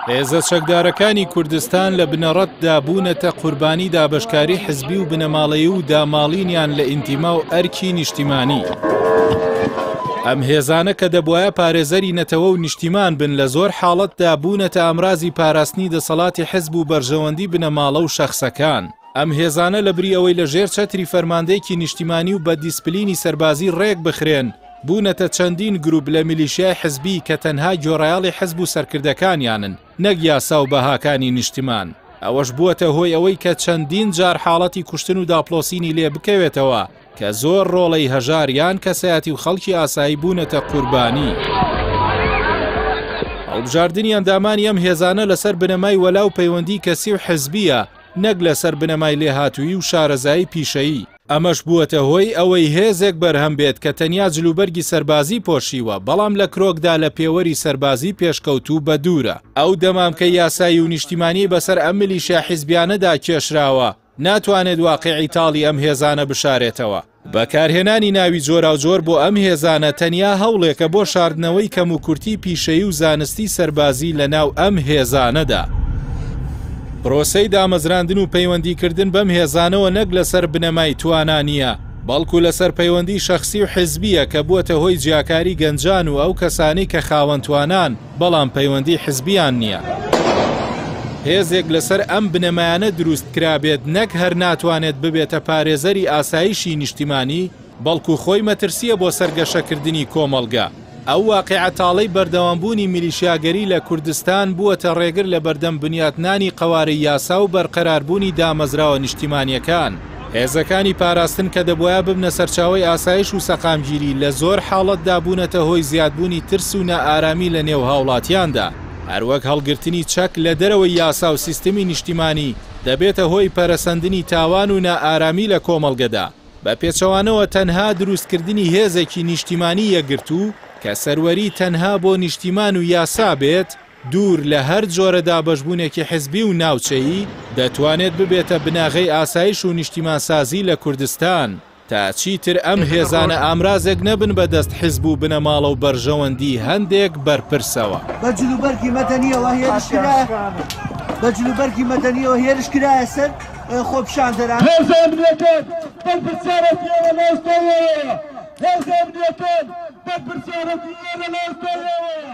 هێزە چەکدارەکانی کوردستان لە بنەڕەتدا بوونەتە قوربانی دابەشکاری حزبی و بنەماڵەیی و داماڵینیان لە ئینتیما و ئەرکی نیشتیمانی. ئەم هێزانە کە دەبوایە پارێزەری نەتەوە و نیشتیمان بن لە زۆر حاڵەتدا بوونەتە ئامرازی پاراستنی دەسەڵاتی حزب و بەرژەوەندی بنەماڵە و شەخسەکان. ئەم هێزانە لە بری ئەوەی لە ژێر چەتری فەرماندەیەکی نیشتیمانی و بە دیسپلینی سەربازی ڕێک بخرێن بوونەتە چەندین گروپ لە میلیشیای حزبی کە تەنها گۆڕایاڵی حزب و سەرکردەکانیانن نەک یاسا و بەهاکانی نیشتیمان. ئەوەش بووەتە هۆی ئەوەی کە چەندین جار حاڵەتی کوشتن و داپلۆسینی لێ بکەوێتەوە کە زۆر ڕۆڵەی هەژار یان کەسایەتی و خەڵکی ئاسایی بوونەتە قوربانی. هەڵبژاردننی ئەندامانی ئەم هێزانە لەسەر بنەمای وەلا و پەیوەندی کەسی و حزبیە نەک لەسەر بنەمای لێهاتووی و شارەزایی پیشەیی. ئەمەش بووەتە هۆی ئەوەی هێزێک بەرهەم بێت کە تەنیا جلوبەرگی سەربازی پۆشیوە بەڵام لە کرۆکدا لە پێوەری سەربازی پێشکەوتوو بە دوورە. ئەو دەمامکە یاسایی و نیشتیمانی بەسەر ئەم میلیشیا حیزبیانەدا کێشراوە ناتوانێت واقعی تاڵی ئەم هێزانە بشارێتەوە. بەکارهێنانی ناوی جۆرا و جۆر بۆ ئەم هێزانە تەنیا هەوڵێکە بۆ شاردنەوەی کەم و کورتی پیشەیی و زانستی سەربازی لە ناو ئەم هێزانەدا. پرۆسەی دامەزراندن و پەیوەندیکردن بەم هێزانەوە نەک لەسەر بنەمای توانانیە بەڵکو لەسەر پەیوەندی شەخسی و حزبیە کە بووەتە هۆی جیاکاری گەنجان و ئەو کەسانی کە خاوەنتوانان بەڵام پەیوەندی حزبیان نییە. هێزێک لەسەر ئەم بنەمایانە دروست کرابێت نەک هەر ناتوانێت ببێتە پارێزەری ئاسایشی نیشتیمانی بەڵکو خۆی مەترسیە بۆ سەرگەشەکردنی کۆمەڵگا. ئەو واقعەتاڵەی بەردەوامبوونی میلیشیاگەری لە کوردستان بووەتە ڕێگر لە بەردەم بنیاتنانی قەوارەی یاسا و بەرقەراربوونی دامەزراوە نیشتیمانیەکان. هێزەکانی پاراستن کە دەبوایە ببنە سەرچاوەی ئاسایش و سەقامگیری لە زۆر حاڵەتدا بوونەتە هۆی زیادبوونی ترس و نائارامی لە نێو هاوڵاتیاندا. هەروەک هەڵگرتنی چەک لە دەرەوەی یاسا و سیستمی نیشتیمانی دەبێتە هۆی پەرەسەندنی تاوان و نائارامی لە کۆمەڵگەدا. بە پێچەوانەوە تەنها دروستکردنی هێزێکی نیشتیمانی یەکگرتوو کە سەروەری تەنها بۆ نیشتیمان و یاسا بێت دوور لە هەر جۆرە دابەشبوونێکی حزبی و ناوچەیی دەتوانێت ببێتە بناغەی ئاسایش و نیشتیمانسازی لە کوردستان تا چیتر ئەم هێزانە ئامرازێک نەبن بەدەست حزب و بنەماڵە و بەرژەوەندی هەندێک بەرپرسەوە. بەجلوبەرگی مەدەنیەوە هێرش کرایە سەر خۆپیشاندەران هێزانەکان بەرپرسانەتیانە ناستەوەیە هێزانەکان بەرپرسانەتیانە ناستەوەیە